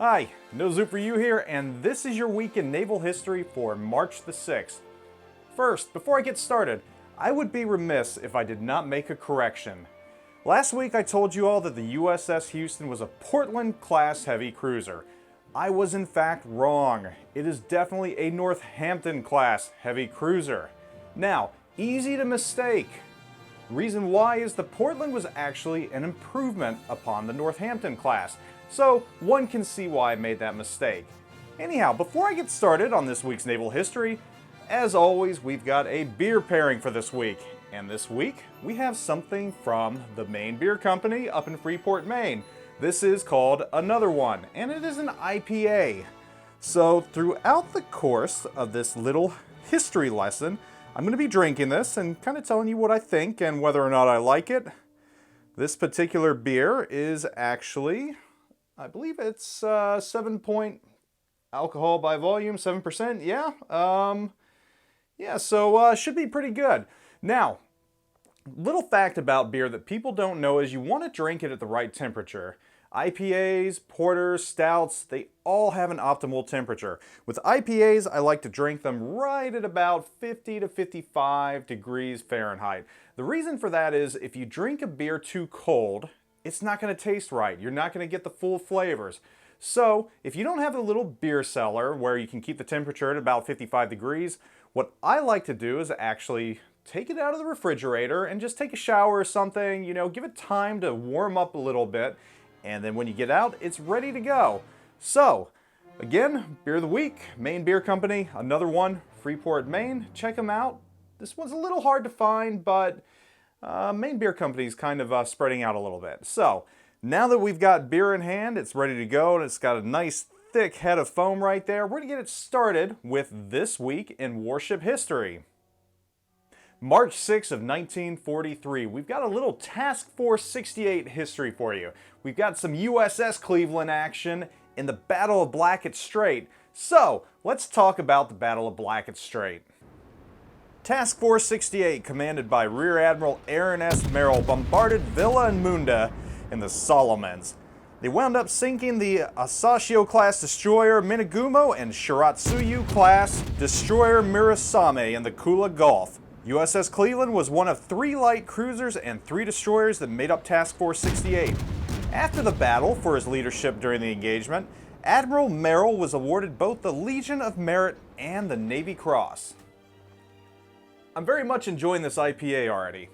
Hi, NoZoupForYou here, and this is your week in naval history for March the 6th. First, before I get started, I would be remiss if I did not make a correction. Last week I told you all that the USS Houston was a Portland-class heavy cruiser. I was in fact wrong. It is definitely a Northampton-class heavy cruiser. Now, easy to mistake. Reason why is the Portland was actually an improvement upon the Northampton class, so one can see why I made that mistake. Anyhow, before I get started on this week's naval history, as always, we've got a beer pairing for this week. And this week, we have something from the Maine Brewing Company up in Freeport, Maine. This is called Another One, and it is an IPA. So throughout the course of this little history lesson, I'm going to be drinking this and kind of telling you what I think and whether or not I like it. This particular beer is actually, I believe it's 7 point alcohol by volume, 7%, so should be pretty good. Now, little fact about beer that people don't know is you want to drink it at the right temperature. IPAs, porters, stouts, they all have an optimal temperature. With IPAs, I like to drink them right at about 50 to 55 degrees Fahrenheit. The reason for that is if you drink a beer too cold, it's not going to taste right. You're not going to get the full flavors. So, if you don't have a little beer cellar where you can keep the temperature at about 55 degrees, what I like to do is actually take it out of the refrigerator and just take a shower or something, give it time to warm up a little bit. And then when you get out, it's ready to go. So, again, beer of the week, Maine Brewing Company, Another One, Freeport, Maine. Check them out. This one's a little hard to find, but Maine Brewing Company is kind of spreading out a little bit. So, now that we've got beer in hand, it's ready to go, and it's got a nice thick head of foam right there. We're going to get it started with this week in Warship history. March 6th of 1943, we've got a little Task Force 68 history for you. We've got some USS Cleveland action in the Battle of Blackett Strait. So, let's talk about the Battle of Blackett Strait. Task Force 68, commanded by Rear Admiral Aaron S. Merrill, bombarded Villa and Munda in the Solomons. They wound up sinking the Asashio-class destroyer Minagumo and Shiratsuyu-class destroyer Mirasame in the Kula Gulf. USS Cleveland was one of 3 light cruisers and 3 destroyers that made up Task Force 68. After the battle, for his leadership during the engagement, Admiral Merrill was awarded both the Legion of Merit and the Navy Cross. I'm very much enjoying this IPA already.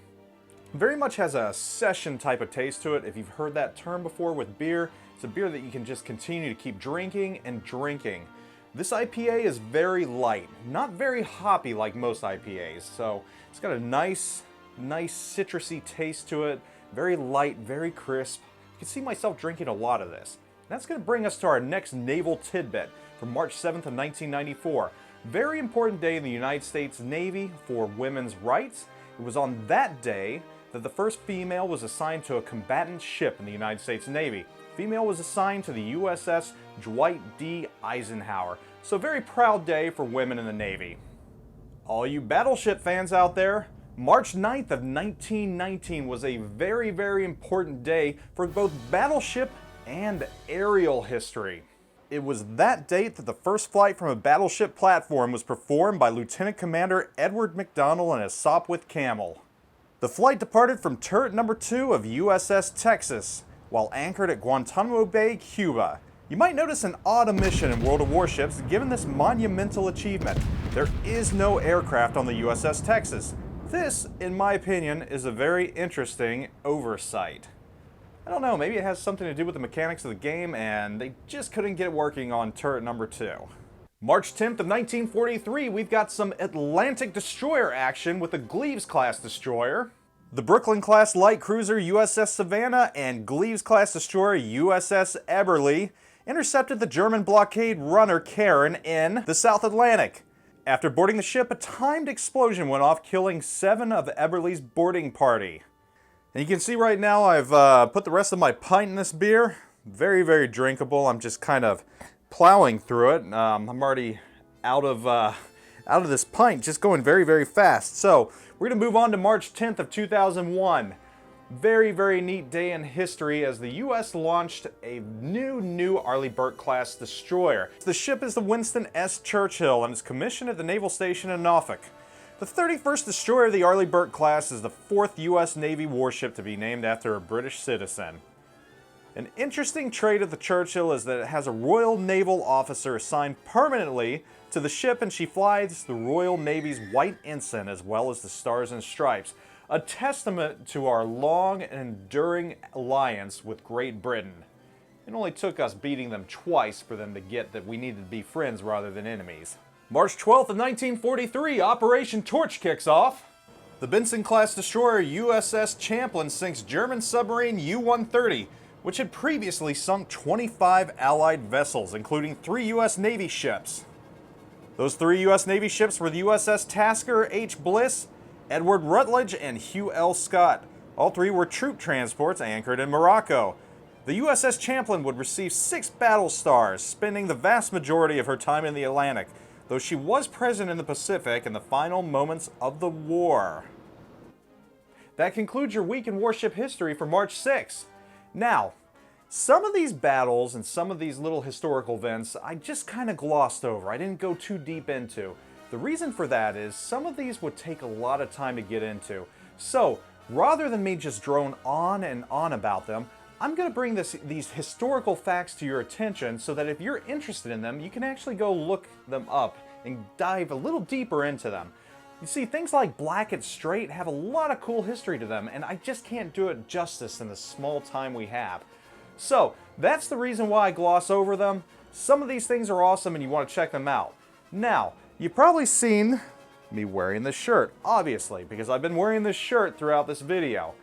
Very much has a session type of taste to it. If you've heard that term before with beer, it's a beer that you can just continue to keep drinking and drinking. This IPA is very light, not very hoppy like most IPAs, so it's got a nice citrusy taste to it, very light, very crisp. I can see myself drinking a lot of this. That's going to bring us to our next naval tidbit from March 7th of 1994. Very important day in the United States Navy for women's rights. It was on that day that the first female was assigned to a combatant ship in the United States Navy. Female was assigned to the USS Dwight D. Eisenhower. So a very proud day for women in the Navy. All you battleship fans out there, March 9th of 1919 was a very, very important day for both battleship and aerial history. It was that date that the first flight from a battleship platform was performed by Lieutenant Commander Edward McDonnell in a Sopwith Camel. The flight departed from turret number 2 of USS Texas, while anchored at Guantanamo Bay, Cuba. You might notice an odd omission in World of Warships given this monumental achievement. There is no aircraft on the USS Texas. This, in my opinion, is a very interesting oversight. I don't know, maybe it has something to do with the mechanics of the game and they just couldn't get it working on turret number 2. March 10th of 1943, we've got some Atlantic destroyer action with the Gleaves-class destroyer, the Brooklyn-class light cruiser USS Savannah, and Gleaves-class destroyer USS Eberly intercepted the German blockade runner Karen in the South Atlantic. After boarding the ship, a timed explosion went off, killing 7 of Eberly's boarding party. And you can see right now I've put the rest of my pint in this beer. Very, very drinkable. I'm just kind of plowing through it. I'm already out of this pint, just going very, very fast. So we're going to move on to March 10th of 2001. Very, very neat day in history as the U.S. launched a new Arleigh Burke-class destroyer. The ship is the Winston S. Churchill and is commissioned at the Naval Station in Norfolk. The 31st destroyer of the Arleigh Burke-class is the 4th U.S. Navy warship to be named after a British citizen. An interesting trait of the Churchill is that it has a Royal Naval officer assigned permanently to the ship, and she flies the Royal Navy's White Ensign as well as the Stars and Stripes. A testament to our long and enduring alliance with Great Britain. It only took us beating them twice for them to get that we needed to be friends rather than enemies. March 12th of 1943, Operation Torch kicks off. The Benson-class destroyer USS Champlain sinks German submarine U-130, which had previously sunk 25 Allied vessels, including 3 U.S. Navy ships. Those 3 U.S. Navy ships were the USS Tasker H. Bliss, Edward Rutledge, and Hugh L. Scott. All 3 were troop transports anchored in Morocco. The USS Champlain would receive 6 battle stars, spending the vast majority of her time in the Atlantic, though she was present in the Pacific in the final moments of the war. That concludes your week in warship history for March 6th. Now, some of these battles and some of these little historical events I just kind of glossed over. I didn't go too deep into. The reason for that is some of these would take a lot of time to get into. So, rather than me just drone on and on about them, I'm going to bring these historical facts to your attention so that if you're interested in them, you can actually go look them up and dive a little deeper into them. You see, things like Blackett Strait have a lot of cool history to them, and I just can't do it justice in the small time we have. So, that's the reason why I gloss over them. Some of these things are awesome and you want to check them out. Now, you've probably seen me wearing this shirt, obviously, because I've been wearing this shirt throughout this video.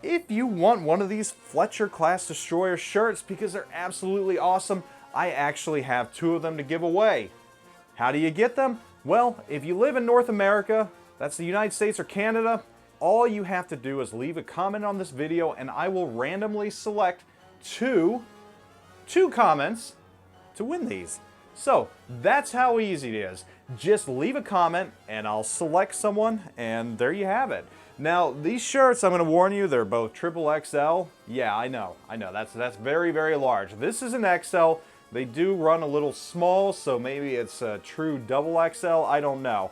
If you want one of these Fletcher-class destroyer shirts because they're absolutely awesome, I actually have 2 of them to give away. How do you get them? Well, if you live in North America, that's the United States or Canada, all you have to do is leave a comment on this video and I will randomly select two comments to win these. So, that's how easy it is. Just leave a comment and I'll select someone and there you have it. Now, these shirts, I'm going to warn you, they're both XXL. Yeah, I know, that's very, very large. This is an XL. They do run a little small, so maybe it's a true XXL, I don't know.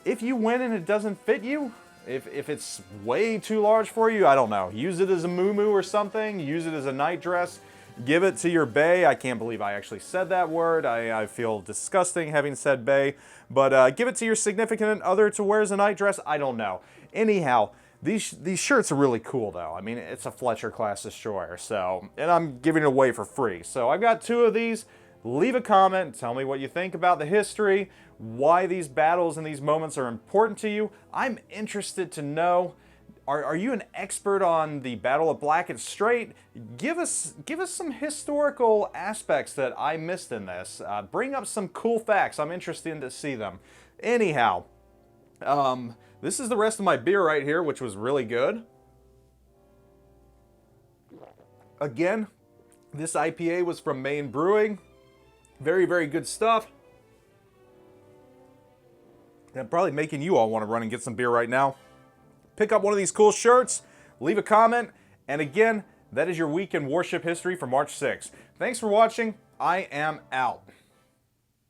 If you win and it doesn't fit you, if it's way too large for you, I don't know. Use it as a muumuu or something, use it as a night dress. Give it to your bae. I can't believe I actually said that word. I feel disgusting having said bae. But give it to your significant other to wear as a night dress. I don't know. Anyhow, these shirts are really cool though. I mean, it's a Fletcher-class destroyer. So, and I'm giving it away for free. So I've got 2 of these. Leave a comment. Tell me what you think about the history. Why these battles and these moments are important to you. I'm interested to know. Are you an expert on the Battle of Blackett Strait? Give us some historical aspects that I missed in this. Bring up some cool facts. I'm interested to see them. Anyhow, this is the rest of my beer right here, which was really good. Again, this IPA was from Maine Brewing. Very, very good stuff. I'm probably making you all want to run and get some beer right now. Pick up one of these cool shirts, leave a comment, and again, that is your week in warship history for March 6th. Thanks for watching. I am out.